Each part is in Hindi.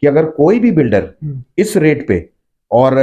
कि अगर कोई भी बिल्डर इस रेट पे और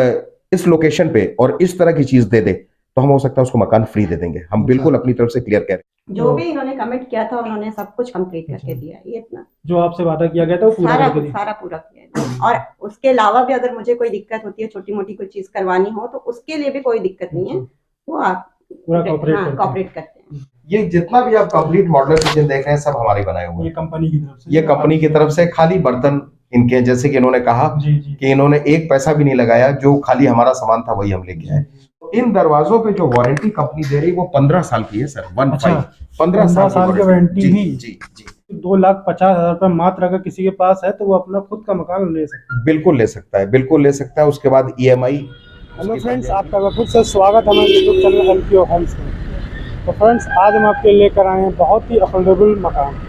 इस लोकेशन पे और इस तरह की चीज दे दे तो हम हो सकता है उसको मकान फ्री दे देंगे। हम बिल्कुल अपनी तरफ से क्लियर कह रहे हैं। जो भी इन्होंने कमिट किया था उन्होंने सब कुछ कंप्लीट करके दिया। ये इतना जो आपसे वादा किया गया था वो पूरा करके दिया। सारा पूरा किया है। और उसके अलावा भी अगर मुझे कोई दिक्कत होती है, छोटी मोटी कोई चीज करवानी हो, तो उसके लिए भी कोई दिक्कत नहीं है, वो आप पूरा कॉपरेट करते हैं। ये जितना भी आप कंप्लीट मॉडलर किचन देख रहे हैं सब हमारे बनाए हुए हैं। ये कंपनी की तरफ से, ये कंपनी की तरफ से खाली बर्तन इनके, जैसे कि इन्होंने कहा कि इन्होंने एक पैसा भी नहीं लगाया, जो खाली हमारा सामान था वही हम लेके आए। इन दरवाजों पे जो वारंटी कंपनी दे रही है वो 15 साल की है सर। 15 साल की वारंटी ही। जी जी। 2,50,000 रुपए मात्र अगर किसी के पास है तो वो अपना खुद का मकान ले सकता है। बिल्कुल ले सकता है, बिल्कुल ले सकता है। उसके बाद EMI। हेलो फ्रेंड्स, आपका फिर से स्वागत है हमारे यूट्यूब चैनल LPO होम्स में। तो फ्रेंड्स, आज हम आपके लिए लेकर आए हैं बहुत ही अफोर्डेबल मकान,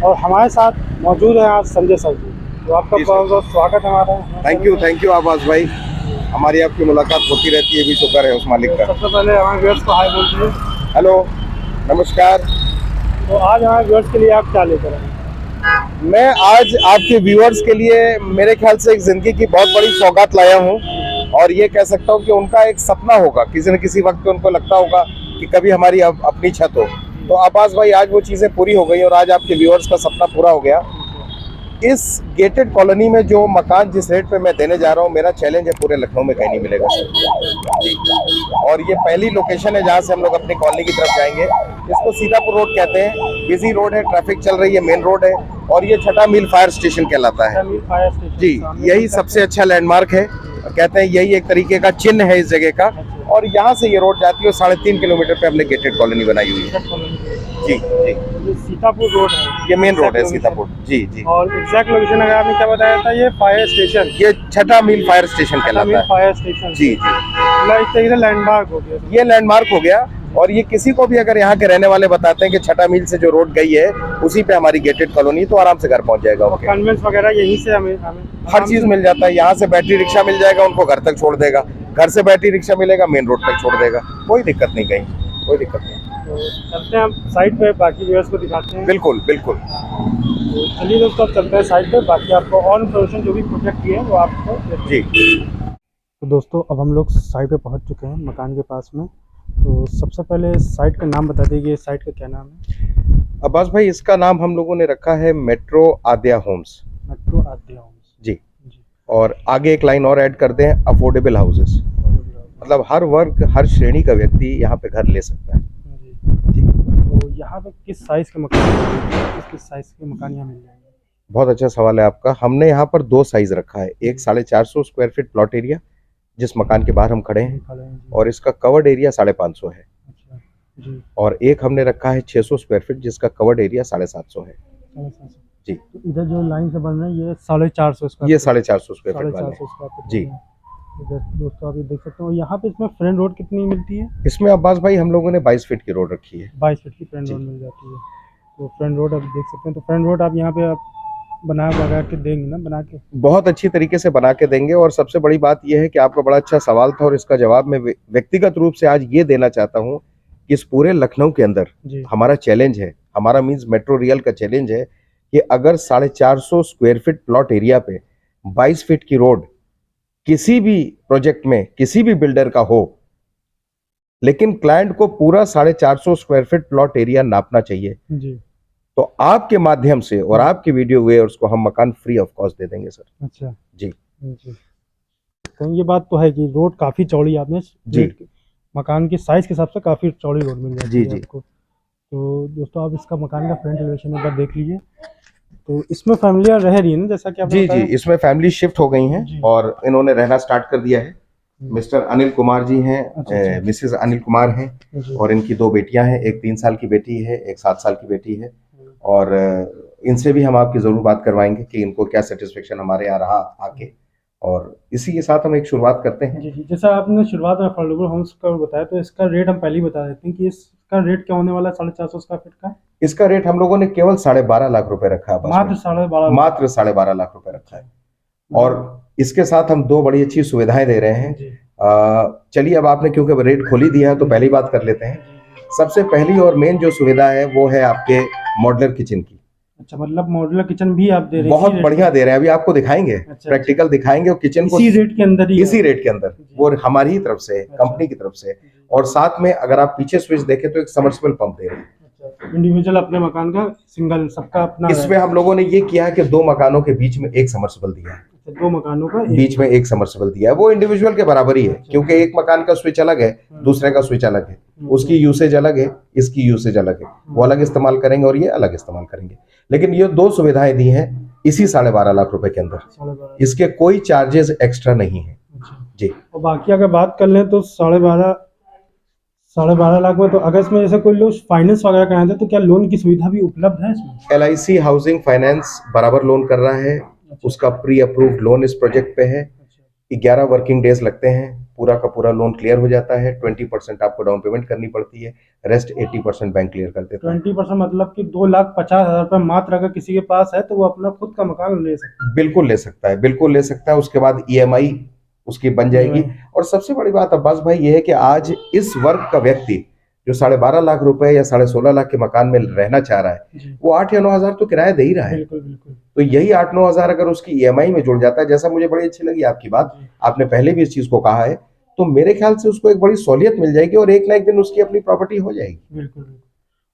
और हमारे साथ मौजूद है आज संजय सर जी। तो आपका बहुत बहुत स्वागत है हमारा। थैंक यू आवाज भाई। हमारी आपकी मुलाकात होती रहती है, भी शुक्र है उस मालिक का। सबसे पहले हमारे व्यूअर्स को हाय बोल दीजिए। हेलो, नमस्कार। तो आज हमारे व्यूअर्स के लिए आप क्या लेकर आए? मैं आज आपके व्यूअर्स के लिए मेरे ख्याल से एक जिंदगी की बहुत बड़ी सौगात लाया हूँ, और ये कह सकता हूँ कि उनका एक सपना होगा, किसी न किसी वक्त उनको लगता होगा कि कभी हमारी अपनी छत हो। तो अब्बास भाई, आज वो चीज़ें पूरी हो गई और आज आपके व्यूअर्स का सपना पूरा हो गया। इस गेटेड कॉलोनी में जो मकान जिस रेट पे मैं देने जा रहा हूँ, मेरा चैलेंज है पूरे लखनऊ में कहीं नहीं मिलेगा सर। और ये पहली लोकेशन है जहाँ से हम लोग अपनी कॉलोनी की तरफ जाएंगे। इसको सीतापुर रोड कहते हैं। बिजी रोड है, ट्रैफिक चल रही है, मेन रोड है, और ये छठा मील फायर स्टेशन कहलाता है जी। यही सबसे अच्छा लैंडमार्क है, कहते हैं यही एक तरीके का चिन्ह है इस जगह का। और यहाँ से ये रोड जाती है, 3.5 किलोमीटर पे हमने गेटेड कॉलोनी बनाई हुई है जी जी। ये सीतापुर रोड है, ये मेन रोड है सीतापुर जी जी। और एग्जैक्ट लोकेशन अगर आपने क्या बताया था, ये फायर स्टेशन, ये छठा मील फायर स्टेशन कहलाता है। फायर स्टेशन जी जी। एक तरीके से लैंडमार्क हो गया, ये लैंडमार्क हो गया। और ये किसी को भी अगर यहाँ के रहने वाले बताते हैं कि छठा मील से जो रोड गई है उसी पे हमारी गेटेड कॉलोनी, तो आराम से घर पहुंच जाएगा। कन्वेंस वगैरह यहीं से हमें हर चीज मिल जाता है। यहाँ से बैटरी रिक्शा मिल जाएगा, उनको घर तक छोड़ देगा, घर से बैटरी रिक्शा मिलेगा, मेन रोड तक छोड़ देगा, कोई दिक्कत नहीं, कहीं कोई दिक्कत नहीं। तो चलते हैं हम साइड पे, बाकी व्यूअर्स को दिखाते हैं। बिल्कुल बिल्कुल। तो चलिए दोस्तों, अब चलते हैं साइड पे, बाकी आपको और इन्फॉर्मेशन जो भी प्रोजेक्ट की है वो आपको जी। तो दोस्तों, अब हम लोग साइड पे पहुंच चुके हैं मकान के पास में। तो सबसे पहले साइट का नाम बता दीजिए, साइट का क्या नाम है? अब्बास भाई, इसका नाम हम लोगों ने रखा है मेट्रो आद्या होम्स। मेट्रो आद्या होम्स जी। और आगे एक लाइन और ऐड कर दें, अफोर्डेबल हाउसेस। मतलब हर वर्ग, हर श्रेणी का व्यक्ति यहाँ पे घर ले सकता है जी। तो यहाँ पे किस साइज के मकान, किस साइज के मकान यहाँ मिल जाएंगे? बहुत अच्छा सवाल है आपका। हमने यहाँ पर 2 साइज रखा है, एक 450 स्क्वायर फीट प्लॉट एरिया जिस मकान के बाहर हम खड़े हैं, और इसका कवर्ड एरिया 550 है। अच्छा जी। और एक हमने रखा है 600 स्क्वायर फीट जिसका कवर्ड एरिया 750 है जी। तो इधर जो लाइन से बन रहे हैं ये 450 स्क्वायर, ये 450 स्क्वायर फीट वाले जी। इधर दोस्तों आप ये देख सकते हो। यहाँ पे इसमें फ्रंट रोड कितनी मिलती है? इसमें अब्बास भाई हम लोगों ने 22 फीट की रोड रखी है। 22 फीट की फ्रंट रोड मिल जाती है। तो फ्रंट रोड आप देख सकते हैं। तो फ्रंट रोड आप यहाँ पे आप बना के देंगे ना? बना के बहुत अच्छी तरीके से बना के देंगे। और सबसे बड़ी बात यह है कि आपका बड़ा अच्छा सवाल था, और इसका जवाब मैं व्यक्तिगत रूप से आज ये देना चाहता हूँ कि इस पूरे लखनऊ के अंदर हमारा चैलेंज है, हमारा मीन्स मेट्रो रियल का चैलेंज है कि अगर 450 स्क्वायर फीट प्लॉट एरिया पे 22 फीट की रोड किसी भी प्रोजेक्ट में किसी भी बिल्डर का हो, लेकिन क्लाइंट को पूरा 450 स्क्वायर फीट प्लॉट एरिया नापना चाहिए जी, तो आपके माध्यम से और आपके वीडियो व्यूअर्स को हम मकान फ्री ऑफ कॉस्ट दे देंगे सर। अच्छा जी जी। तो ये बात तो है कि रोड काफी चौड़ी, आपने जी मकान के साइज के हिसाब से काफी चौड़ी रोड मिल जाती है आपको। तो दोस्तों, आप इसका मकान का फ्रंट एलिवेशन एक बार देख लीजिए। तो इसमें फैमिलियां रह रही है ना, जैसा कि आपने जी जी, इसमें फैमिली शिफ्ट हो गई हैं और इन्होंने रहना स्टार्ट कर दिया है। मिस्टर अनिल कुमार जी हैं, मिसेस अनिल कुमार हैं, और इनकी 2 बेटियां हैं, एक 3 साल की बेटी है, एक 7 साल की बेटी है। और इनसे भी हम आपकी जरूर बात करवाएंगे कि इनको क्या सेटिस्फेक्शन हमारे यहाँ रहा आके, और इसी के साथ हम एक शुरुआत करते हैं। जी। जैसा आपने शुरुआत में अफोर्डेबल होम्स का बताया, तो इसका रेट हम पहले ही बता देते हैं कि इसका रेट क्या होने वाला है 450 स्क्वायर फीट का। इसका रेट हम लोगों ने केवल 12.5 लाख रुपए रखा है, मात्र 12.5 लाख रुपए रखा है। और इसके साथ हम 2 बड़ी अच्छी सुविधाएं दे रहे हैं। चलिए, अब आपने क्योंकि रेट खोल ही दिया है तो पहली बात कर लेते हैं। सबसे पहली और मेन जो सुविधा है वो है आपके मॉडलर किचन की। अच्छा, मतलब मॉड्यूलर किचन भी आप दे रहे हैं बहुत इसी रेट बढ़िया दे रहे हैं, अभी आपको दिखाएंगे, अच्छा, प्रैक्टिकल दिखाएंगे और किचन को इसी रेट के अंदर ही इसी रेट के अंदर, वो हमारी ही तरफ से, अच्छा। कंपनी की तरफ से। और साथ में अगर आप पीछे स्विच देखें तो एक सबमर्सिबल पंप दे रहे हैं। इंडिविजुअल अपने मकान का सिंगल सबका अपना इसमें हम लोगों ने ये किया है कि 2 मकानों के बीच में एक सबमर्सिबल दिया है, है। 2 मकानों का बीच में एक सबमर्सिबल दिया है। वो इंडिविजुअल के बराबर ही है, क्योंकि एक मकान का स्विच अलग है, दूसरे का स्विच अलग है, उसकी यूसेज अलग है, इसकी यूसेज अलग है, वो अलग इस्तेमाल करेंगे और ये अलग इस्तेमाल करेंगे। लेकिन ये 2 सुविधाएं दी हैं इसी 12.5 लाख रुपए के अंदर, 12.5 इसके कोई चार्जेस एक्स्ट्रा नहीं है जी। और बाकी अगर बात कर लें तो 12.5 लाख में, तो अगर इसमें जैसे कोई लोग फाइनेंस वगैरह कराते हैं तो क्या लोन की सुविधा भी उपलब्ध है इसमें? LIC हाउसिंग फाइनेंस बराबर लोन कर रहा है, उसका प्री अप्रूव्ड लोन इस प्रोजेक्ट पे है। 11 वर्किंग डेज लगते हैं, पूरा का पूरा लोन क्लियर हो जाता है। 20% आपको डाउन पेमेंट करनी पड़ती है, रेस्ट 80% बैंक क्लियर कर देता है। 20% मतलब कि 2,50,000 रुपये मात्र अगर किसी के पास है तो वो अपना खुद का मकान ले सकता है। बिल्कुल ले सकता है, बिल्कुल ले सकता है। उसके बाद EMI उसकी बन जाएगी। और सबसे बड़ी बात अब्बास भाई ये है कि आज इस वर्ग का व्यक्ति जो 12.5 लाख रुपए या 16.5 लाख के मकान में रहना चाह रहा है, वो 8 या 9 हजार तो किराया दे ही रहा है। बिल्कुल बिल्कुल। तो यही 8-9 हजार अगर उसकी EMI में जुड़ जाता है, जैसा मुझे बड़ी अच्छी लगी आपकी बात, आपने पहले भी इस चीज को कहा है, तो मेरे ख्याल से उसको एक बड़ी सहूलियत मिल जाएगी और एक ना एक दिन उसकी अपनी प्रॉपर्टी हो जाएगी। बिल्कुल,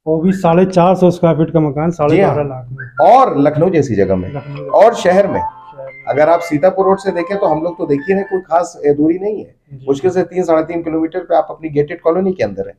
वो भी 450 स्क्वायर फीट का मकान 12.5 लाख में, और लखनऊ जैसी जगह में, और शहर में। अगर आप सीतापुर रोड से देखें तो हम लोग तो देखिए ना, कोई खास दूरी नहीं है, मुश्किल से 3-3.5 किलोमीटर पे आप अपनी गेटेड कॉलोनी के अंदर है।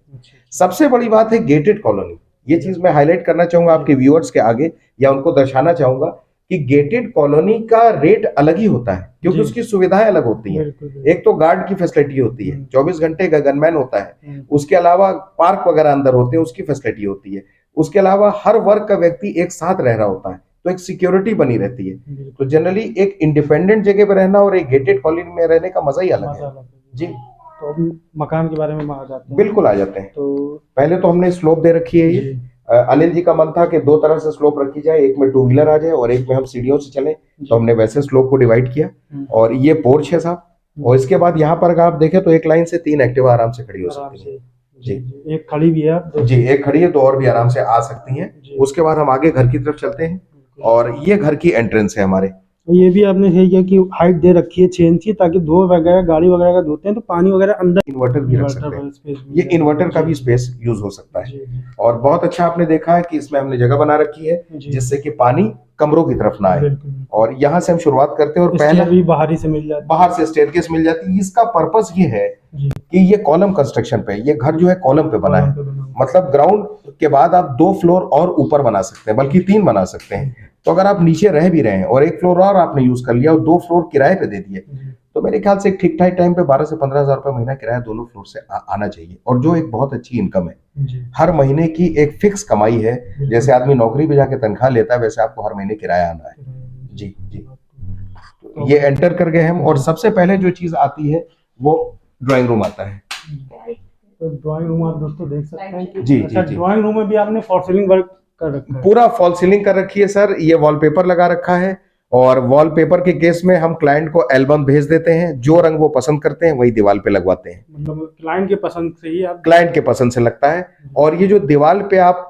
सबसे बड़ी बात है गेटेड कॉलोनी, ये चीज मैं हाईलाइट करना चाहूंगा आपके व्यूअर्स के आगे, या उनको दर्शाना चाहूंगा कि गेटेड कॉलोनी का रेट अलग ही होता है, क्योंकि उसकी सुविधाएं अलग होती हैं। एक तो गार्ड की फैसिलिटी होती है, 24 घंटे का गनमैन होता है, उसके अलावा पार्क वगैरह अंदर होते हैं, उसकी फैसिलिटी होती है, उसके अलावा हर वर्ग का व्यक्ति एक साथ रह रहा होता है, तो एक सिक्योरिटी बनी रहती है। तो जनरली एक इंडिपेंडेंट जगह पर रहना और एक गेटेड कॉलोनी में रहने का मजा ही अलग है जी। तो अब मकान के बारे में आ जाते हैं। बिल्कुल आ जाते हैं। तो पहले तो हमने स्लोप दे रखी है। ये अनिल जी का मन था कि 2 तरह से स्लोप रखी जाए, एक में 2 व्हीलर आ जाए और एक में हम सीढ़ियों से चलें, तो हमने वैसे स्लोप को डिवाइड किया। और ये पोर्च है साहब, और इसके बाद यहाँ पर अगर आप देखें तो एक लाइन से 3 एक्टिवा आराम से खड़ी हो सकती है जी। एक खड़ी भी है जी, एक खड़ी है, 2 और भी आराम से आ सकती हैं। उसके बाद हम आगे घर की तरफ चलते हैं और ये घर की एंट्रेंस है हमारे। ये भी आपने सही किया कि हाइट दे रखी है 6 इंच की, ताकि धो वगैरह गाड़ी वगैरह का धोते हैं तो पानी वगैरह अंदर, इन्वर्टर भी रख सकते हैं, ये इन्वर्टर का भी स्पेस यूज हो सकता है। और बहुत अच्छा आपने देखा है कि इसमें हमने जगह बना रखी है जिससे कि पानी कमरों की तरफ ना आए। और यहाँ से हम शुरुआत करते हैं और पहला भी बाहर ही से मिल जाती है, बाहर से स्टेयरकेस मिल जाती है। इसका पर्पस ये है कि ये कॉलम कंस्ट्रक्शन पे, ये घर जो है कॉलम पे बना है, मतलब ग्राउंड के बाद आप 2 फ्लोर और ऊपर बना सकते हैं, बल्कि 3 बना सकते हैं। तो अगर आप नीचे रह भी रहे हैं और 1 फ्लोर और आपने यूज कर लिया और 2 फ्लोर किराए पे दे दिए, तो मेरे ख्याल से एक ठीक ठाक टाइम पे 12 से 15 हजार रुपए महीना किराया दोनों फ्लोर से आना चाहिए। और जो एक बहुत अच्छी इनकम है, हर महीने की एक फिक्स कमाई है। जैसे आदमी नौकरी पे जाके तनख्वाह लेता है, वैसे आपको हर महीने किराया आना है जी जी। तो ये एंटर कर गए हम, और सबसे पहले जो चीज आती है वो ड्राइंग रूम आता है। तो ड्राइंग रूम आप दोस्तों देख सकते हैं जी अच्छा, जी। ड्राइंग रूम में भी आपने फॉल सीलिंग वर्क कर रखा है? पूरा फॉल सीलिंग कर रखी है सर। ये वॉलपेपर लगा रखा है, और वॉलपेपर के केस में हम क्लाइंट को एल्बम भेज देते हैं, जो रंग वो पसंद करते हैं वही दीवार पे लगवाते हैं। मतलब क्लाइंट के पसंद से ही आप, क्लाइंट के पसंद से लगता है। और ये जो दीवार पे आप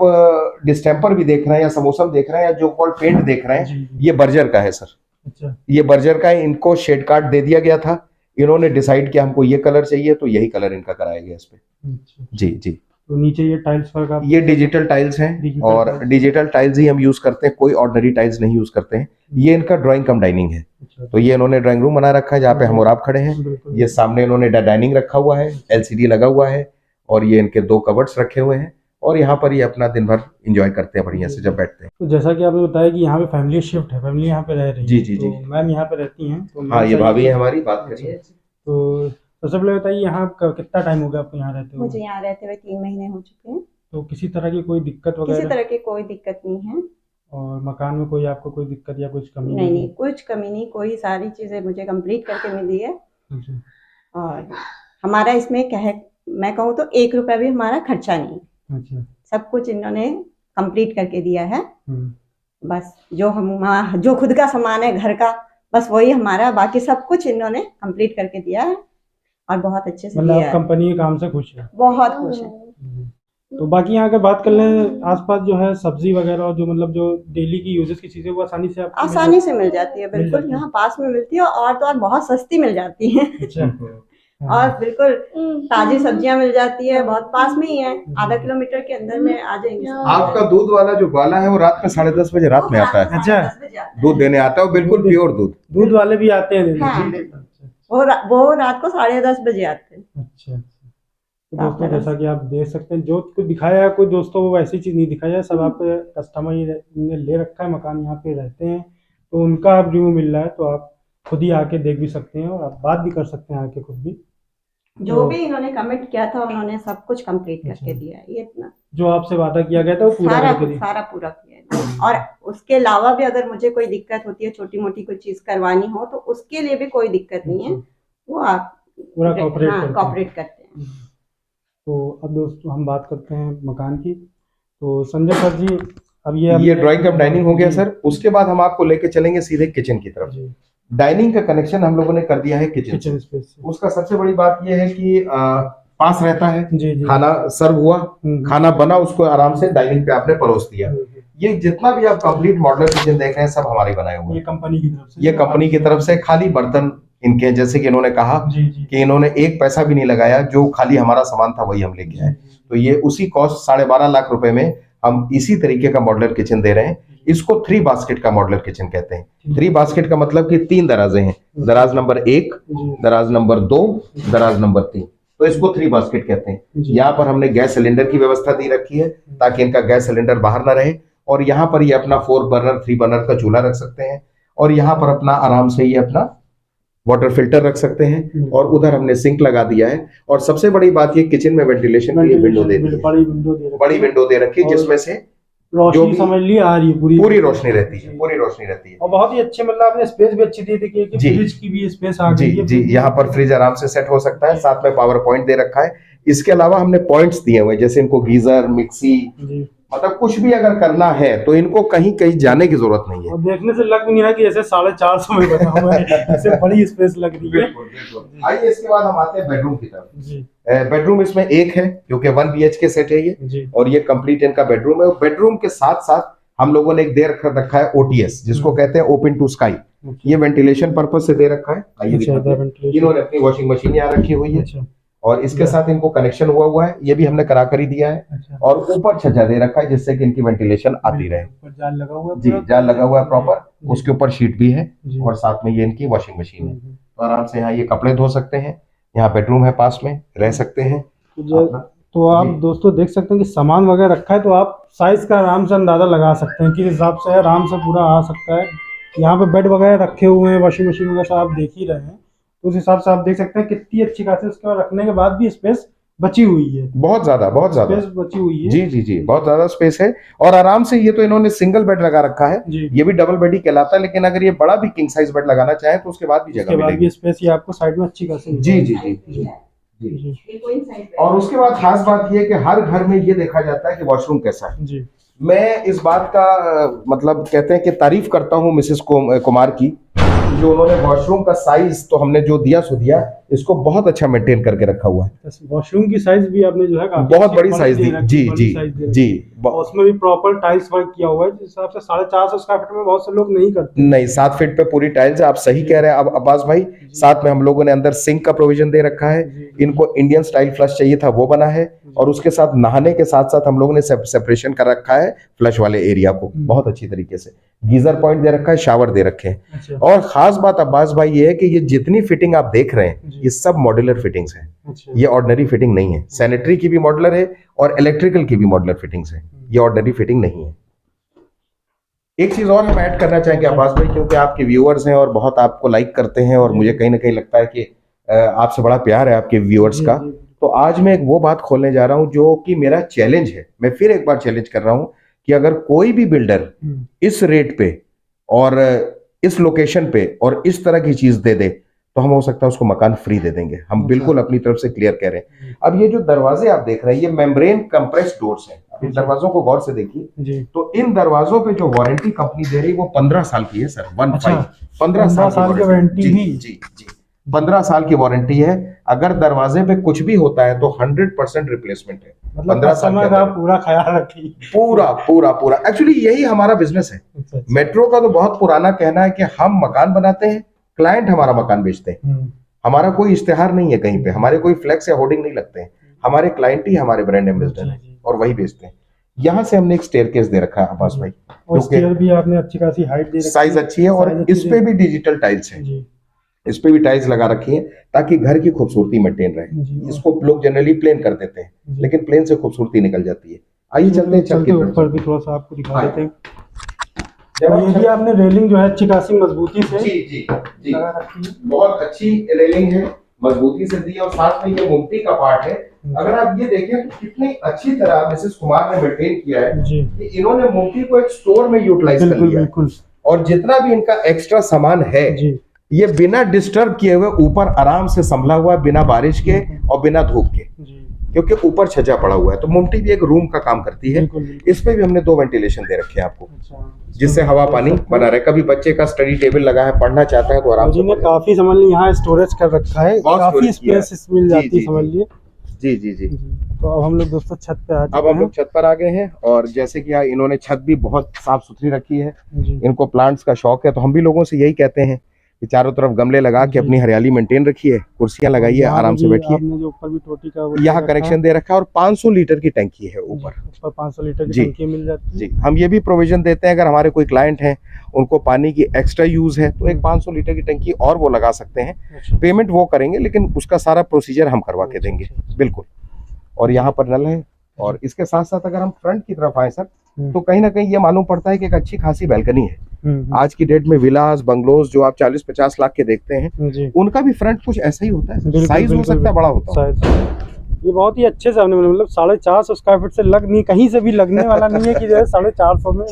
डिस्टेम्पर भी देख रहे हैं या समोसा देख रहे हैं या जो कॉल पेंट देख रहे हैं, ये बर्जर का है सर। अच्छा, ये बर्जर का है। इनको शेड कार्ड दे दिया गया था, इन्होंने डिसाइड किया हमको ये कलर चाहिए, तो यही कलर इनका कराया गया इस पे। अच्छा। जी जी। तो नीचे ये टाइल्स वर्क आप, ये डिजिटल टाइल्स हैं, और डिजिटल टाइल्स ही हम यूज करते हैं, कोई ऑर्डिनरी टाइल्स नहीं यूज करते हैं। ये इनका ड्राइंग कम डाइनिंग है। तो ये इन्होंने ड्राइंग रूम बना रखा है जहाँ पे हम और आप खड़े हैं। ये सामने इन्होंने डाइनिंग रखा हुआ है, LCD लगा हुआ है, और ये इनके 2 कबर्ड्स रखे हुए हैं, और यहाँ पर ये अपना दिन भर एंजॉय करते हैं बढ़िया से जब बैठते हैं। तो जैसा कि आपने बताया कि यहाँ पे फैमिली शिफ्ट है, फैमिली यहाँ पे रह रही है। जी जी जी। तो मैम यहाँ पे रहती हैं, तो हाँ, ये भाभी है हमारी, बात करिए। तो सबसे पहले बताइए यहाँ कितना टाइम हो गया आपको यहाँ रहते हुए? मुझे यहाँ रहते हुए 3 महीने हो चुके हैं। तो किसी तरह की कोई दिक्कत किसी वगैरह? तरह की कोई दिक्कत नहीं है। और मकान में कोई आपको कोई दिक्कत या कुछ कमी? नहीं, कुछ कमी नहीं, कोई सारी चीजें मुझे कंप्लीट करके मिली है। और हमारा इसमें मैं कहूँ तो 1 रुपया भी हमारा खर्चा नहीं। अच्छा। सब कुछ इन्होंने कंप्लीट करके दिया है। बस जो खुद का सामान है घर का, बस वही हमारा, बाकी सब कुछ इन्होंने कंप्लीट करके दिया है और बहुत अच्छे से दिया है। कंपनी के काम से खुश है? बहुत खुश है। तो बाकी यहाँ के बात कर लें, आसपास जो है सब्जी वगैरह और जो मतलब जो डेली की यूजेस की चीजें वो आसानी से आपको आसानी से मिल जाती है, मिल बिल्कुल जाती है। यहाँ पास में मिलती है, और तो और बहुत सस्ती मिल जाती है। अच्छा। और बिल्कुल ताजी सब्जियां मिल जाती है, बहुत पास में ही है, आधा किलोमीटर के अंदर में आ जाएंगे। आपका दूध वाला जो ग्वाला है वो रात में 10:30 बजे रात में आता है, अच्छा। 10 बजे आता है। दूध देने आता है, वो बिल्कुल प्योर दूध। दूध वाले भी आते हैं देने? हाँ। अच्छा वो रात को 10:30 बजे आते हैं। अच्छा। तो दोस्तों जैसा कि आप देख सकते हैं, जो कुछ दिखाया है कुछ दोस्तों वो वैसी चीज़ नहीं दिखाया है, सब आपके कस्टमर ही ने ले रखा है, मकान यहाँ पे रहते हैं, तो उनका आप रिव्यू मिल रहा है, तो आप खुद ही आके देख भी सकते हैं और आप बात भी कर सकते हैं आके खुद भी। जो भी इन्होंने कमेंट किया था उन्होंने सब कुछ कंप्लीट करके दिया है, ये इतना जो आपसे वादा किया गया था वो पूरा करके दिया। सारा पूरा किया है। और उसके अलावा भी अगर मुझे कोई दिक्कत होती है, छोटी मोटी कोई चीज करवानी हो, तो उसके लिए भी कोई दिक्कत नहीं है, वो आप पूरा कॉपरेट करते हैं। तो अब दोस्तों हम बात करते हैं मकान की। तो संजय सर जी, अब ये ड्राइंग कम डाइनिंग हो गया सर। उसके बाद हम आपको लेके चलेंगे सीधे किचन की तरफ। डाइनिंग का कनेक्शन हम लोगों ने कर दिया है किचन स्पेस। उसका सबसे बड़ी बात यह है कि पास रहता है, जी। खाना सर्व हुआ, खाना बना, उसको आराम से डाइनिंग पे आपने परोस दिया। ये जितना भी आप कंप्लीट मॉडलर किचन देख रहे हैं सब हमारे बनाए हुए हैं, ये कंपनी की तरफ से। खाली बर्तन इनके, जैसे कि इन्होंने कहा कि इन्होंने एक पैसा भी नहीं लगाया, जो खाली हमारा सामान था वही हम लेके आए। तो ये उसी कॉस्ट 12.5 लाख रुपए में हम इसी तरीके का मॉडलर किचन दे रहे हैं। इसको 3 बास्केट का मॉडलर किचन कहते हैं। 3 बास्केट का मतलब कि 3 दराजे हैं, दराज नंबर 1, दराज नंबर 2, दराज नंबर 3, तो इसको 3 बास्केट कहते हैं। यहाँ पर हमने गैस सिलेंडर की व्यवस्था दी रखी है ताकि इनका गैस सिलेंडर बाहर ना रहे, और यहाँ पर ये अपना 4 बर्नर 3 बर्नर का चूल्हा रख सकते हैं, और यहाँ पर अपना आराम से ये अपना वाटर फिल्टर रख सकते हैं, और उधर हमने सिंक लगा दिया है। और सबसे बड़ी बात ये किचन में वेंटिलेशन के लिए विंडो दे दी है, बड़ी विंडो दे रखी है, जिसमें से रोशनी समझ ली आ रही है, पूरी रोशनी रहती है, पूरी रोशनी रहती है। और बहुत ही अच्छे, मतलब आपने स्पेस भी अच्छी दी थी कि फ्रिज की भी स्पेस आ गई है। जी, यहाँ पर फ्रिज आराम से सेट हो सकता है, साथ में पावर पॉइंट दे रखा है। इसके अलावा हमने पॉइंट्स दिए हुए, जैसे इनको गीजर, मिक्सी, मतलब कुछ भी अगर करना है तो इनको कहीं कहीं जाने की जरूरत नहीं है। और देखने से लग भी नहीं रहा कि ऐसे 450 में बना हुआ है, ऐसे बड़ी स्पेस लग रही है। बिल्कुल। आइए इसके बाद हम आते हैं बेडरूम की तरफ। बेडरूम इसमें एक है, क्योंकि 1 BHK सेट है ये, और ये कंप्लीट इनका बेडरूम है। बेडरूम के साथ साथ हम लोगों ने एक दे रखा है OTS, जिसको कहते हैं ओपन टू स्काई। ये वेंटिलेशन पर्पज से दे रखा है। इन्होंने अपनी वॉशिंग मशीन यहाँ रखी हुई है, और इसके साथ इनको कनेक्शन हुआ है, ये भी हमने करा कर ही दिया है। और ऊपर छज्जा दे रखा है, जिससे कि इनकी वेंटिलेशन आती रहे। जाल लगा हुआ है, जी, जाल लगा हुआ है प्रॉपर, उसके ऊपर शीट भी है, और साथ में ये इनकी वॉशिंग मशीन है। तो आराम से यहाँ ये कपड़े धो सकते हैं, यहाँ बेडरूम है, पास में रह सकते हैं। तो आप दोस्तों देख सकते हैं कि सामान वगैरह रखा है, तो आप साइज का आराम से अंदाजा लगा सकते हैं, किस हिसाब से आराम से पूरा आ सकता है। यहाँ पे बेड वगैरह रखे हुए हैं, वॉशिंग मशीन वगैरह आप देख ही रहे हैं, तो उस हिसाब से आप देख सकते हैं कितनी अच्छी खासी उसके बाद रखने के बाद भी स्पेस बची हुई है। बहुत ज्यादा स्पेस बची हुई है। जी, बहुत ज्यादा स्पेस है। और आराम से ये तो इन्होंने सिंगल बेड लगा रखा है, ये भी डबल बेड ही कहलाता है, लेकिन अगर ये बड़ा भी किंग साइज बेड लगाना चाहे तो उसके बाद भी जगह मिलेगी। स्पेस ये आपको साइड में अच्छी खासी। जी। और उसके बाद खास बात ये है कि हर घर में ये देखा जाता है कि वॉशरूम कैसा है। जी, मैं इस बात का मतलब कहते हैं कि तारीफ करता हूँ मिसेस कुमार की, जो उन्होंने वॉशरूम का साइज तो हमने जो दिया सो दिया, इसको बहुत अच्छा मेंटेन करके रखा हुआ है। वॉशरूम की साइज भी आपने जो है बहुत बड़ी साइज दी। जी, उसमें भी प्रॉपर टाइल्स वर्क किया हुआ है, जिस हिसाब से 450 स्क्वायर फीट में बहुत से लोग नहीं करते। नहीं, 7 फीट पे पूरी टाइल्स है, आप सही कह रहे हैं अब अब्बास भाई। साथ में हम लोगों ने अंदर सिंक का प्रोविजन दे रखा है, इनको इंडियन स्टाइल फ्लश चाहिए था वो बना है, और उसके साथ नहाने के साथ साथ हम लोगों ने सेपरेशन कर रखा है फ्लश वाले एरिया को बहुत अच्छी तरीके से। गीजर पॉइंट दे रखा है, शावर दे रखे हैं। और खास बात अब्बास भाई ये है कि ये जितनी फिटिंग आप देख रहे हैं ये सब मॉड्यूलर फिटिंग्स है, ये ऑर्डिनरी फिटिंग नहीं है। सैनिटरी की भी मॉड्यूलर है और इलेक्ट्रिकल की भी मॉड्यूलर फिटिंग्स है, ये ऑर्डिनरी फिटिंग नहीं है। एक चीज और हम ऐड करना चाहेंगे अब्बास भाई, क्योंकि आपके व्यूअर्स हैं और बहुत आपको लाइक करते हैं, और मुझे कहीं ना कहीं लगता है कि आपसे बड़ा प्यार है आपके व्यूअर्स का। तो आज मैं एक वो बात खोलने जा रहा हूं जो कि मेरा चैलेंज है। मैं फिर एक बार चैलेंज कर रहा हूं कि अगर कोई भी बिल्डर इस रेट पे और इस लोकेशन पे और इस तरह की चीज दे दे तो हम हो सकता है उसको मकान फ्री दे देंगे। हम बिल्कुल अपनी तरफ से क्लियर कह रहे हैं। अब ये जो दरवाजे आप देख रहे हैं ये मेम्ब्रेन कंप्रेस डोर्स हैं। इन दरवाजों को गौर से देखिए, तो इन दरवाजों पे जो वारंटी कंपनी दे रही है वो 15 साल की है सर। 15 साल की वारंटी। जी। 15 साल की वारंटी है। अगर दरवाजे पे कुछ भी होता है तो 100% रिप्लेसमेंट है। मतलब 15 साल कस्टमर के का अंदर। पूरा ख्याल रखिए। पूरा पूरा पूरा एक्चुअली यही हमारा बिजनेस है। अच्छा। मेट्रो का तो बहुत पुराना कहना है कि हम मकान बनाते हैं, क्लाइंट हमारा मकान बेचते हैं। हमारा कोई इश्तेहार नहीं है कहीं पे, हमारे कोई फ्लेक्स या होर्डिंग नहीं लगते हैं, हमारे क्लाइंट ही हमारे ब्रांड एम्बेसडर हैं और वही बेचते हैं। यहाँ से हमने एक स्टेयरकेस दे रखा है अब्बास भाई, और स्टेयर भी आपने अच्छी खासी हाइट दे रखी है, साइज अच्छी है और इस पे भी डिजिटल टाइल्स है, इस पे भी टाइल्स लगा रखी है ताकि घर की खूबसूरती मेंटेन रहे। इसको लोग जनरली प्लेन कर देते हैं, लेकिन प्लेन से खूबसूरती निकल जाती है। आइए चलते हैं छत के ऊपर भी थोड़ा सा आपको दिखा देते हैं। ये भी आपने रेलिंग जो है अच्छी खासी मजबूती से जी लगा रखी है, बहुत अच्छी रेलिंग है, मजबूती से दी है और साथ में ये मुफ्ती का पार्ट है। अगर आप ये देखें तो कितनी अच्छी तरह मिसेस कुमार ने मेंटेन किया है कि इन्होंने मुफ्ती को एक स्टोर में यूटिलाइज कर लिया है और जितना भी इनका एक्स्ट्रा सामान है ये बिना डिस्टर्ब किए हुए ऊपर आराम से संभला हुआ है, बिना बारिश के और बिना धूप के, क्योंकि ऊपर छज्जा पड़ा हुआ है। तो मुमटी भी एक रूम का काम करती है। इस पे भी हमने 2 वेंटिलेशन दे रखे हैं आपको, जिससे हवा पानी बना रहे। कभी बच्चे का स्टडी टेबल लगा है, पढ़ना चाहता है तो आराम से। काफी समझ लीजिए यहाँ स्टोरेज कर रखा है, काफी स्पेस मिल जाती है, समझ लीजिए। जी। तो अब हम लोग दोस्तों छत पे आ अब हम लोग छत पर आ गए हैं और जैसे कि इन्होंने छत भी बहुत साफ सुथरी रखी है। इनको प्लांट्स का शौक है, तो हम भी लोगों से यही कहते हैं कि चारों तरफ गमले लगा के अपनी हरियाली मेंटेन रखिए, कुर्सियां लगाइए, आराम से बैठिए। जो ऊपर भी टोटी का यहाँ कनेक्शन दे रखा है और 500 लीटर की टंकी है ऊपर 500 लीटर की टंकी मिल जाती है। जी, हम ये भी प्रोविजन देते हैं, अगर हमारे कोई क्लाइंट हैं उनको पानी की एक्स्ट्रा यूज है तो एक 500 लीटर की टंकी और वो लगा सकते हैं। पेमेंट वो करेंगे, लेकिन उसका सारा प्रोसीजर हम करवा के देंगे, बिल्कुल। और यहाँ पर नल है और इसके साथ साथ अगर हम फ्रंट की तरफ आए सर, तो कहीं ना कहीं ये मालूम पड़ता है कि एक अच्छी खासी बैल्कनी है। आज की डेट में विलास बंगलोज जो आप 40-50 लाख के देखते हैं, उनका भी फ्रंट कुछ ऐसा ही होता है, साइज हो सकता है बड़ा होता है। ये बहुत ही अच्छे से मतलब 450 स्क्वायर फीट से लग नहीं, कहीं से भी लगने वाला नहीं है कि जो है 450 में।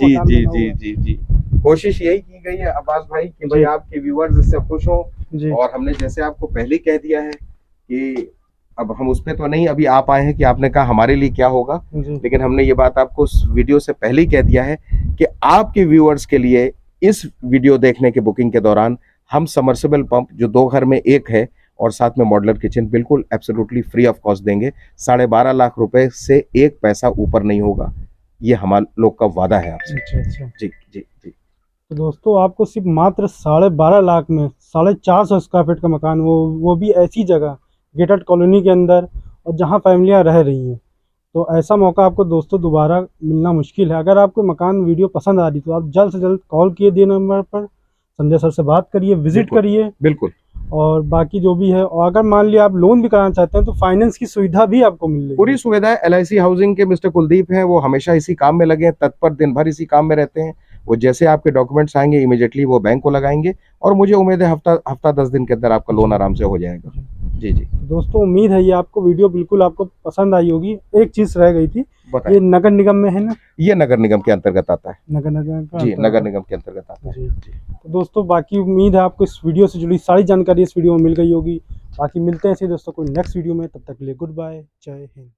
जी कोशिश यही की गई है अब्बास भाई कि भाई आपके व्यूअर्स इससे खुश हों। और हमने जैसे आपको पहले कह दिया है कि अब हम उस पे तो नहीं अभी आप आए हैं कि आपने कहा हमारे लिए क्या होगा, लेकिन हमने ये बात आपको उस वीडियो से पहले ही कह दिया है कि आपके व्यूअर्स के लिए इस वीडियो देखने के बुकिंग के दौरान हम सबमर्सिबल पंप जो 2 घर में एक है और साथ में मॉडलर किचन बिल्कुल एब्सोल्युटली फ्री ऑफ कॉस्ट देंगे। 12.5 लाख रुपए से 1 पैसा ऊपर नहीं होगा, ये हमारे लोग का वादा है आपसे। जी। तो दोस्तों आपको सिर्फ मात्र 12.5 लाख में 450 स्क्वायर फीट का मकान, वो भी ऐसी जगह गेटेड कॉलोनी के अंदर और जहां फैमिलियां रह रही हैं, तो ऐसा मौका आपको दोस्तों दोबारा मिलना मुश्किल है। अगर आपको मकान वीडियो पसंद आ रही तो आप जल्द से जल्द कॉल किए दिए नंबर पर, संजय सर से बात करिए, विजिट करिए, बिल्कुल। और बाकी जो भी है, और अगर मान लिया आप लोन भी कराना चाहते हैं तो फाइनेंस की सुविधा भी आपको मिल रही है, पूरी सुविधा है। LIC हाउसिंग के मिस्टर कुलदीप हैं, वो हमेशा इसी काम में लगे हैं, तत्पर दिन भर इसी काम में रहते हैं। वो जैसे आपके डॉक्यूमेंट्स आएंगे इमीडिएटली वो बैंक को लगाएंगे और मुझे उम्मीद है हफ्ता 10 दिन के अंदर आपका लोन आराम से हो जाएगा। जी दोस्तों उम्मीद है ये आपको वीडियो बिल्कुल आपको पसंद आई होगी। एक चीज रह गई थी, ये नगर निगम में है ना? ये नगर निगम के अंतर्गत आता है। नगर निगम के अंतर्गत आता है। तो दोस्तों बाकी उम्मीद है आपको इस वीडियो से जुड़ी सारी जानकारी इस वीडियो में मिल गई होगी। बाकी मिलते हैं ऐसे दोस्तों को नेक्स्ट वीडियो में, तब तक के लिए गुड बाय, जय हिंद।